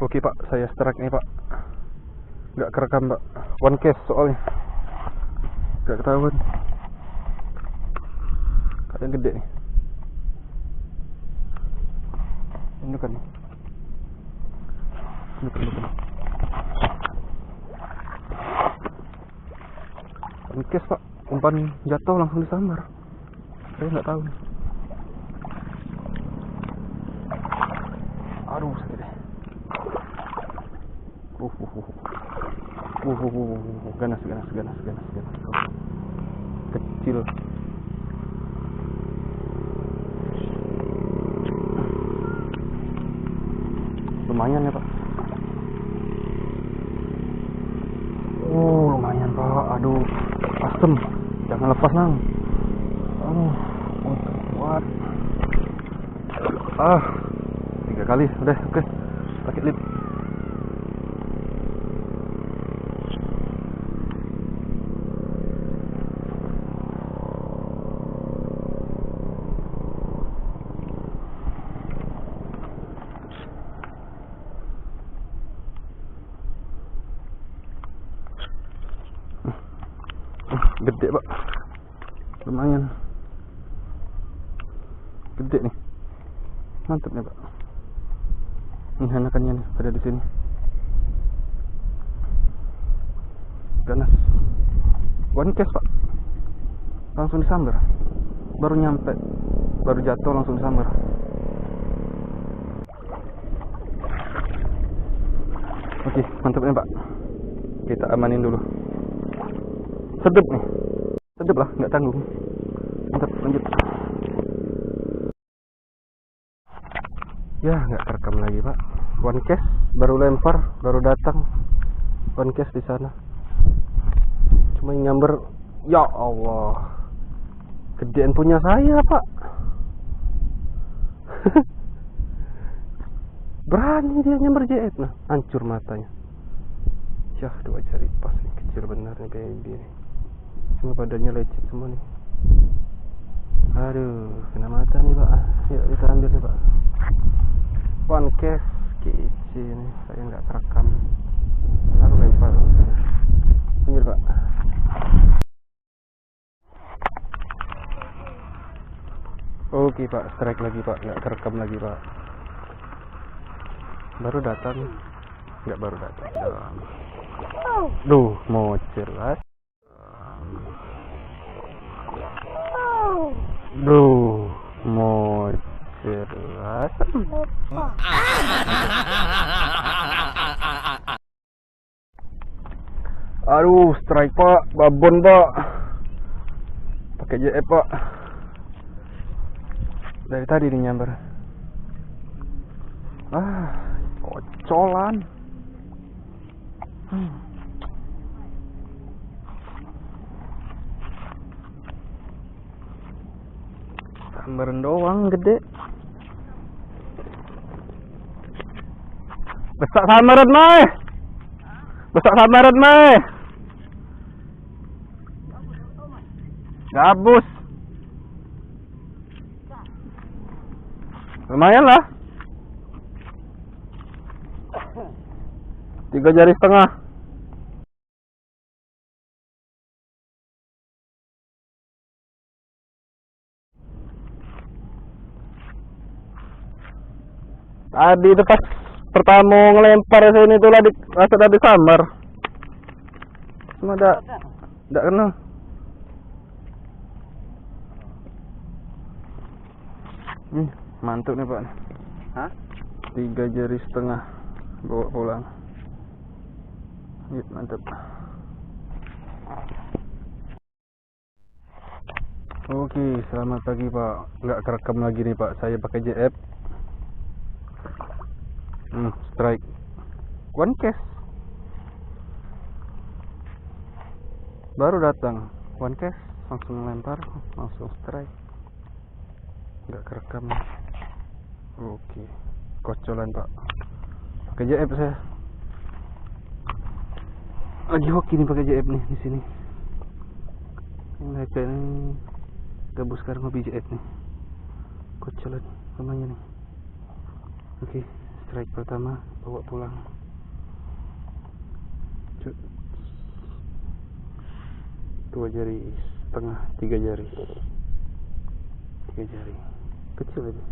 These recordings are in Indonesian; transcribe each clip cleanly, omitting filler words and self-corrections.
Oke Pak, saya strike nih Pak. Nggak kerekam Pak. One case soalnya. Nggak ketahuan. Yang gede nih. Ini kan. Bukan. One case Pak. Umpan jatuh langsung disambar. Saya nggak tahu. Aduh, sakit deh. Ganas. Kecil. Lumayan ya Pak. Lumayan Pak. Aduh, asem. Jangan lepas nang. Kuat. 3 kali udah. Oke. Pakai lip. Gede Pak, lumayan gede nih, mantap nih Pak. Ini anakannya nih ada di sini. Ganas. One case Pak, langsung disambar. Baru nyampe, baru jatuh langsung disambar. Oke, mantap nih Pak. Kita amanin dulu. Sedep nih, sedep lah, nggak tanggung. Mantap, lanjut. Ya, nggak terekam lagi Pak. One case, baru lempar, baru datang. One case di sana. Cuma nyamber, ya Allah, gedean punya saya Pak. Berani dia nyamber JF, nah, hancur matanya. Yah, 2 jari pas nih, kecil benar nih baby nih. Cuma badannya lecet semua nih. Aduh, kena mata nih Pak. Yuk kita ambil nih Pak. One case kecil nih, saya nggak terekam. Baru lempar. Ambil Pak. Oke Pak, strike lagi Pak, nggak terekam lagi Pak. Baru datang, nggak baru datang. Duh, mocir Pak. Duh, mocir Pak. Aduh, strike Pak, babon Pak. Pakai JF Pak. Dari tadi nih nyamber. Kocolan. Sambaran doang gede. Besak samaran mah. Besak samaran mah. Gabus. Lumayan lah. 3 jari setengah. Tadi itu pas pertama ngelempar sini tuh lah rasa tadi samar. Cuma enggak kena. Mantap nih Pak. Hah? 3 jari setengah bawa pulang. Mantap. Oke, selamat pagi Pak. Nggak kerekam lagi nih Pak. Saya pakai JF. Strike. One case. Baru datang. One case, langsung lempar, langsung strike. Nggak kerekam. Oke, kocolan Pak. Pakai JF saya. Lagi hoki nih pakai JF nih di sini. Mereka ini gabus sekarang hobi JF nih. Kocolan namanya nih. Oke, strike pertama, bawa pulang. Cut. 2 jari setengah, 3 jari. 3 jari. Kecil ini.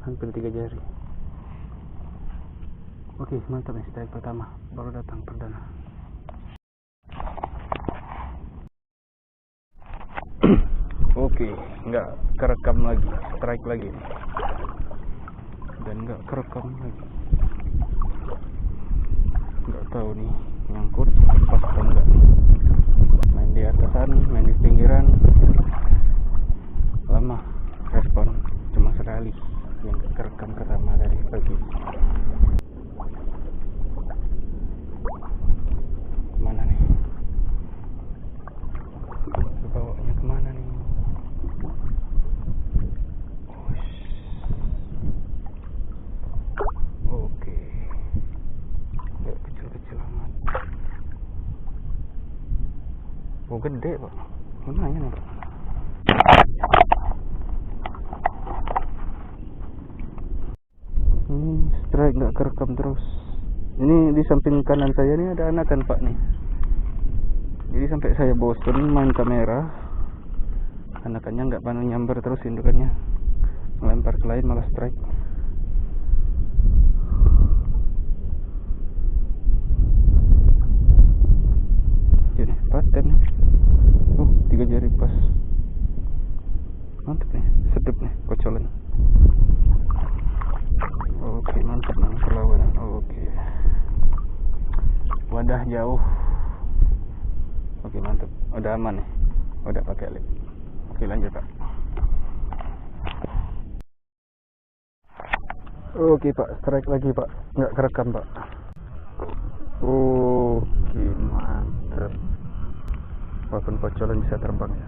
Hampir 3 jari. Oke, mantap nih strike pertama, baru datang perdana. Oke, nggak kerekam lagi, strike lagi nih. Dan nggak kerekam lagi. Nggak tahu nih nyangkut pas atau enggak. Main di atasan, main di pinggiran, lama respon cuma sekali yang kerekam pertama dari pagi. Mana nih? Bawanya kemana nih? Oke, nggak kecil-kecil amat. Oh gede pak, lumayan ya pak. Ini strike nggak kerekam terus. Ini di samping kanan saya nih ada anakan pak nih. Jadi sampai saya bosen main kamera, anakannya nggak mau nyamber terus indukannya, melempar ke lain malah strike. Ini paten nih. 3 jari pas. Mantap nih, sedep nih kocolan. Oke, mantap nih perlawanan. Oke. Wadah jauh. Oke, mantap. Udah aman nih. Udah pakai lip. Oke, lanjut pak. Oke pak, strike lagi pak. Nggak kerekam pak. Oke, mantap. Walaupun kocolan bisa terbang ya.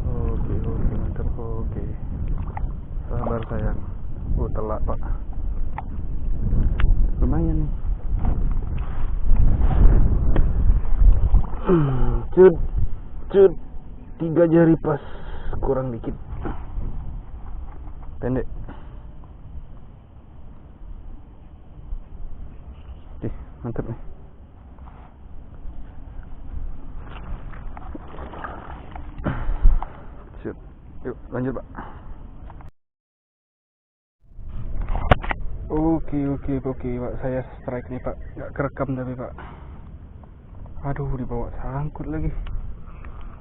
Oke, mantap. Oke. Sabar sayang. Telak pak. Lumayan nih. Cut 3 jari pas, kurang dikit, pendek. Oke, mantap nih. Cut, yuk lanjut pak. Oke pak, saya strike nih pak, nggak kerekam tapi pak. Aduh, dibawa sangkut lagi.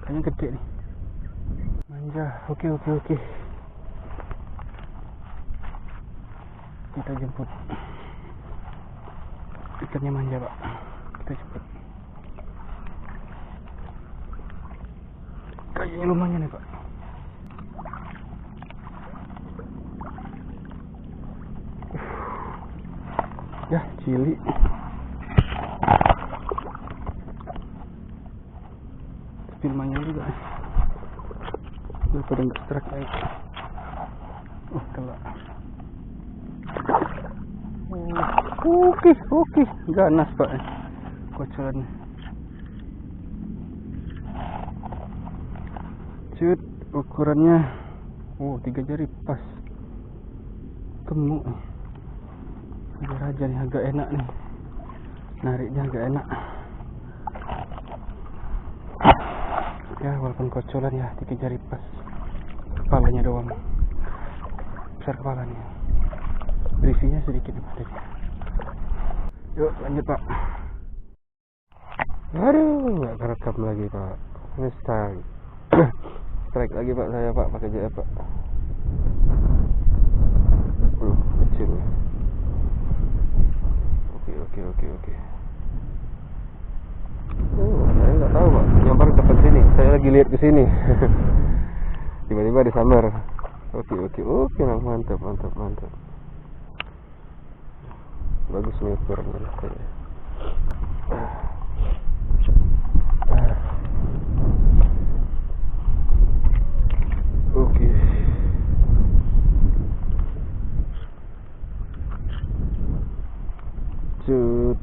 Kayaknya gede nih. Manja. Oke. Kita jemput. Ikannya manja, Pak. Kita jemput. Kayaknya lumayan nih, Pak. Ya, cili. Lumayan juga daripada nggak strike lagi. Kelak. Oke, ganas pak kocolannya. Cut, ukurannya 3 jari pas, gemuk nih. Biar aja nih, agak enak nih, nariknya agak enak ya, walaupun kocolan ya. 3 jari pas, kepalanya doang, besar kepalanya, berisinya sedikit tadi. Yuk lanjut pak. Aduh, nggak kerekam lagi pak. Ini strike lagi pak, saya pak pakai JF pak. Kecil. Oke. Saya nggak tahu pak, nyamper tepat sini. Saya lagi lihat ke sini. Tiba-tiba disambar. Oke, mantap. Bagus nih ukurannya kayaknya. Oke. Cut.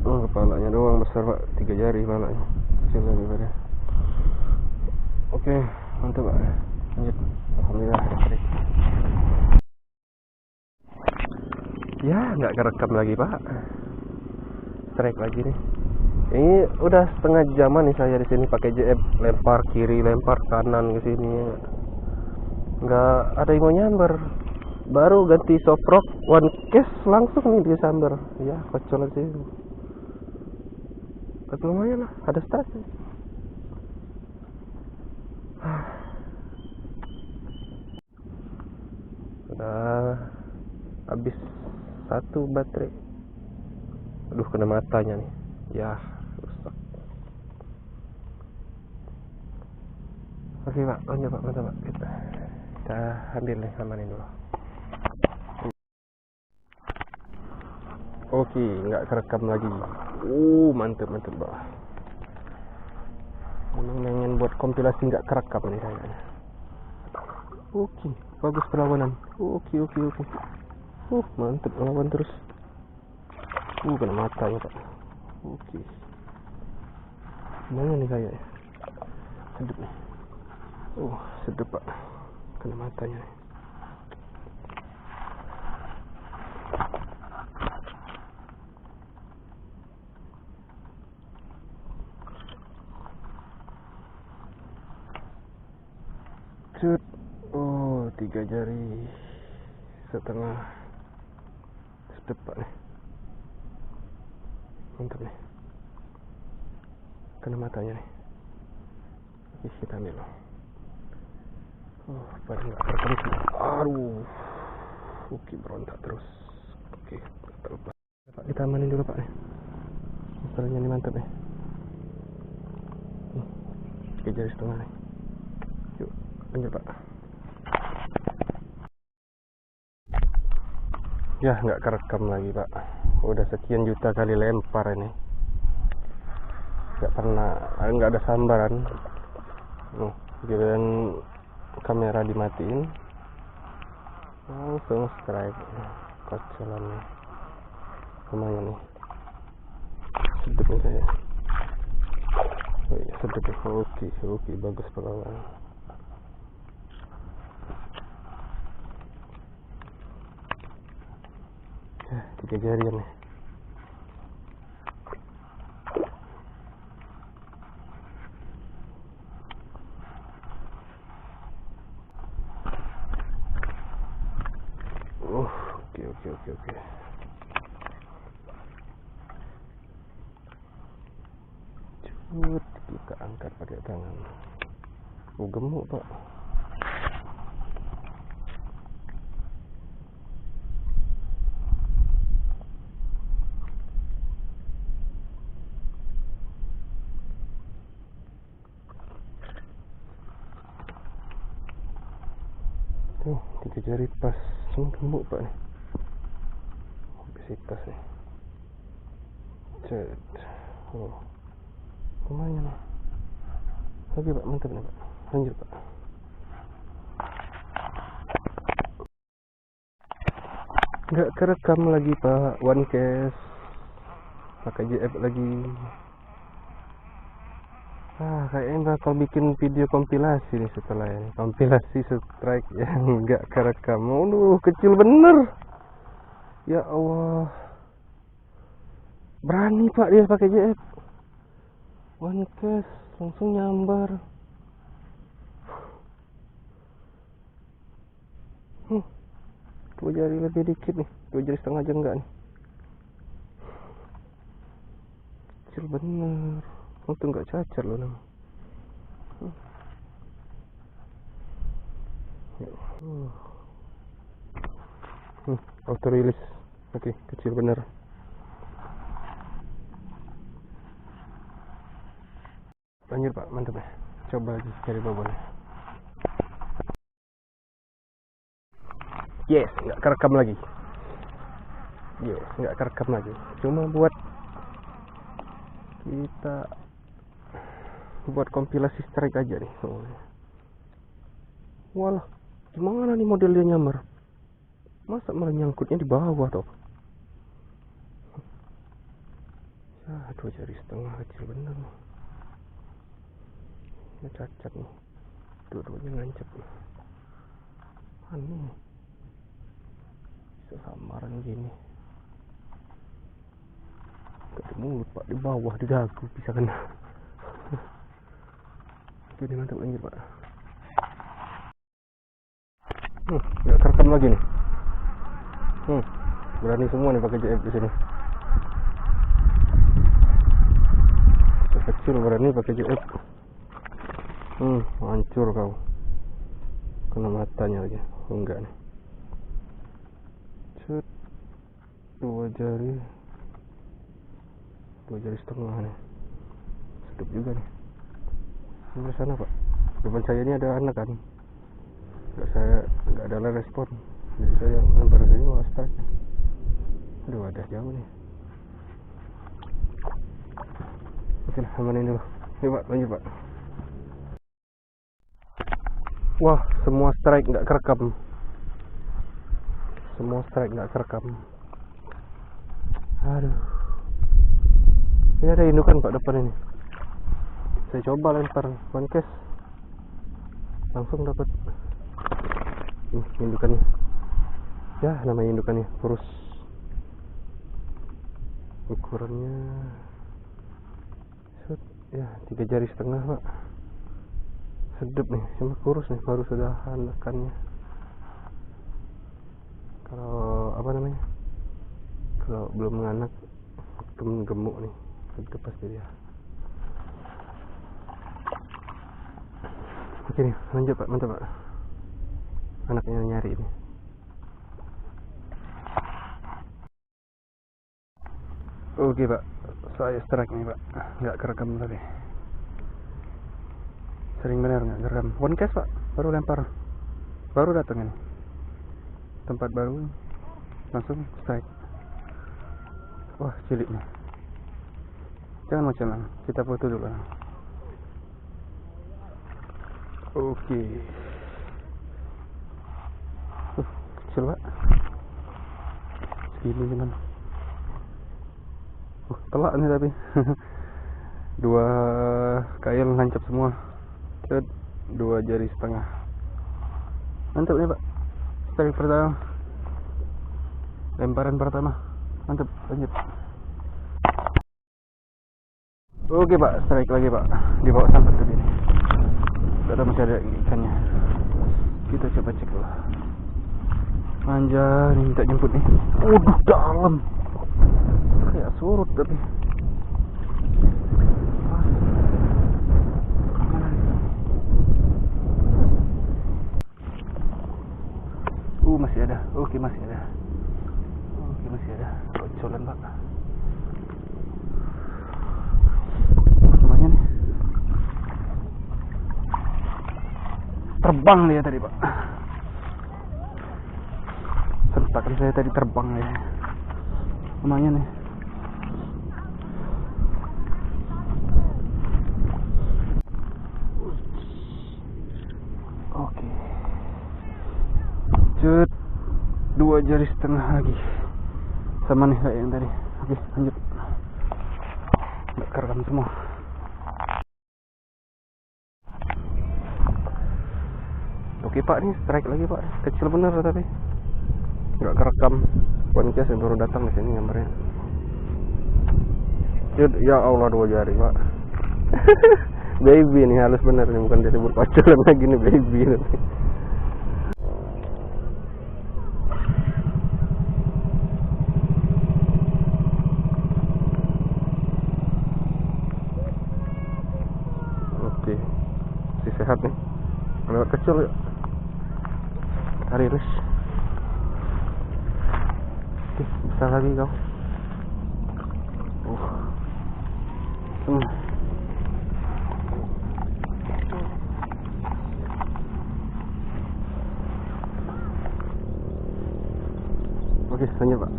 Kepalanya doang besar pak, 3 jari kepalanya, kecil daripada. Oke, mantap pak. Lanjut. Alhamdulillah. Ya nggak kerekam lagi pak, strike lagi nih. Ini udah setengah jaman nih saya di sini pakai JF, lempar kiri lempar kanan ke sini, nggak ada yang mau nyamber. Baru ganti soprok one case langsung nih dia samber. Ya kocol sih, tapi lumayan lah, ada strike sih. Udah habis satu baterai. Aduh kena matanya nih. Ya rusak. Oke pak, lanjut pak, mantap pak. Kita ambil nih, amanin dulu. Oke, nggak kerekam lagi. Mantep mantep pak. Memang pengen buat kompilasi nggak kerekam nih kayaknya. Oke, bagus perlawanan. Oke. Mantep melawan terus. Kena matanya pak. Oke. Gimana nih kayaknya? Sedep nih. Sedep pak. Kena matanya nih. Cut. 3 jari setengah. Sedep pak nih. Mantap nih. Kena matanya nih. Oke, kita ambil. Pada nggak kerekam sih. Aduh. Oke, berontak terus. Oke, terlepas. Pak, kita amanin dulu pak nih. Masalahnya ini mantap nih. 3 jari setengah nih. Yuk, lanjut pak. Ya nggak kerekam lagi pak. Udah sekian juta kali lempar ini. Nggak ada sambaran. Giliran kamera dimatiin langsung strike. Kocolan nih. Lumayan nih. Sedep nih saya. Sedep nih. Oke, bagus perlawanan. Ya, 3 jarian nih. Oke. Kita angkat pakai tangan. Gemuk pak. Tuh 3 jari pas. Gemuk pak nih. Obesitas nih. Cet. Lumayan nih. Oke pak, mantap nih pak. Lanjut pak. Nggak kerekam lagi pak. One case. Pakai JF lagi. Kayaknya bakal bikin video kompilasi nih setelah ini. Kompilasi strike yang nggak kerekam. Kecil bener. Ya Allah. Berani pak dia pakai JF. One case langsung nyambar. 2 jari lebih dikit nih. 2 jari setengah aja enggak nih. Kecil bener. Untung nggak cacar loh nama. Auto release. Oke, kecil bener. Lanjut pak, mantap ya. Coba lagi cari babonnya. Yes, nggak kerekam lagi. Cuma buat kita buat kompilasi strike aja nih. Walah, gimana nih model dia nyamar? Masa malah nyangkutnya di bawah toh? Ya, 2 jari setengah kecil bener nih. Ini cacat nih. Dua-duanya ngancep nih. Aneh. Bisa samaran gini. Gak di mulut pak, di bawah, di dagu bisa kena. Oke, ini mantap lanjut pak. Gak kerekam lagi nih. Berani semua nih pakai JF di sini. Kecil berani pakai JF. Hancur kau. Kena matanya lagi. Enggak nih. Cut. Dua jari setengah nih. Sedap juga nih. Ini sana pak. Depan saya ini ada anak kan. Nggak ada respon. Jadi saya lempar ke sini malah strike. Aduh, ada jauh nih. Oke lah, amanin dulu. Ini pak, lanjut pak. Wah, semua strike nggak kerekam. Aduh. Ini ada indukan pak depan ini. Saya coba lempar one cast. Langsung dapat. Indukannya. Ya, namanya indukannya kurus. Ukurannya ya 3 jari setengah pak. Sedap nih, cuma kurus nih, baru sudah anakannya. Kalau kalau belum menganak, gemuk nih, sedap pasti dia. Oke nih, lanjut pak, mantap pak. Anaknya nyari ini. Oke pak, saya strike nih pak, nggak kerekam tadi. Sering benar nggak kerekam. One cast pak, baru lempar, baru datang ini. Tempat baru, langsung strike. Wah, cilik nih. Jangan macam-macam, kita foto dulu. Oke. Kecil pak. Segini cuman. Telak nih tapi. 2 kail nancap semua. 2 jari setengah. Mantap nih pak. Strike pertama. Lemparan pertama. Mantap, lanjut. Oke pak, strike lagi pak. Di bawah sangkut tadi. Ada masih ada ikannya. Kita coba cek dulu. Anjay, ini minta jemput nih. Waduh, dalam. Kayak surut tapi. Masih ada. Oke, masih ada. Bocolan pak. Lumayan nih. Terbang dia tadi pak. Sentakan saya tadi terbang ya. Lumayan nih. Oke. Cut. 2 jari setengah lagi. Sama nih kayak yang tadi. Oke, lanjut. Nggak kerekam semua. Oke pak, nih strike lagi pak. Kecil bener tapi nggak kerekam. One cast yang baru datang di sini gambarnya. Ya Allah, 2 jari pak. Baby nih, halus bener nih, bukan disebut pacaran lagi nih, baby nanti. Oke, si sehat nih. Lewat kecil ya. Rilis. Oke, besar lagi kau. Oke, lanjut pak.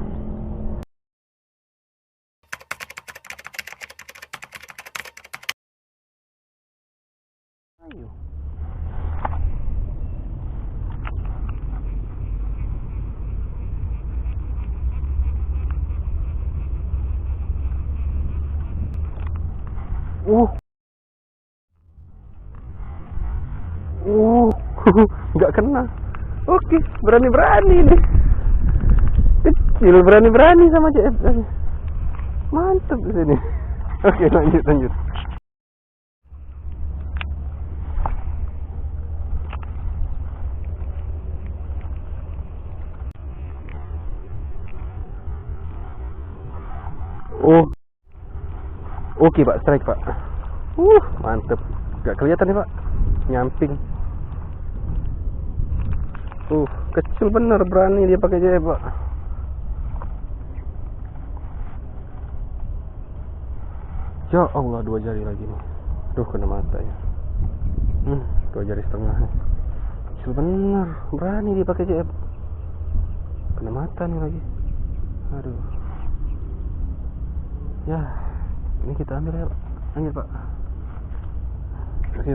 Ayo. Nggak kena. Oke, berani-berani nih. Kecil berani-berani sama JF. Mantap di sini. Oke, lanjut. Oh, oke Pak, strike Pak. Mantep. Gak kelihatan nih Pak, nyamping. Kecil bener, berani dia pakai jeb Pak. Ya Allah, 2 jari lagi nih. Duh, kena matanya. 2 jari setengah. Kecil bener, berani dia pakai jeb. Kena mata nih lagi. Aduh. Ya, ini kita ambil ya Pak. Lanjut Pak. Oke.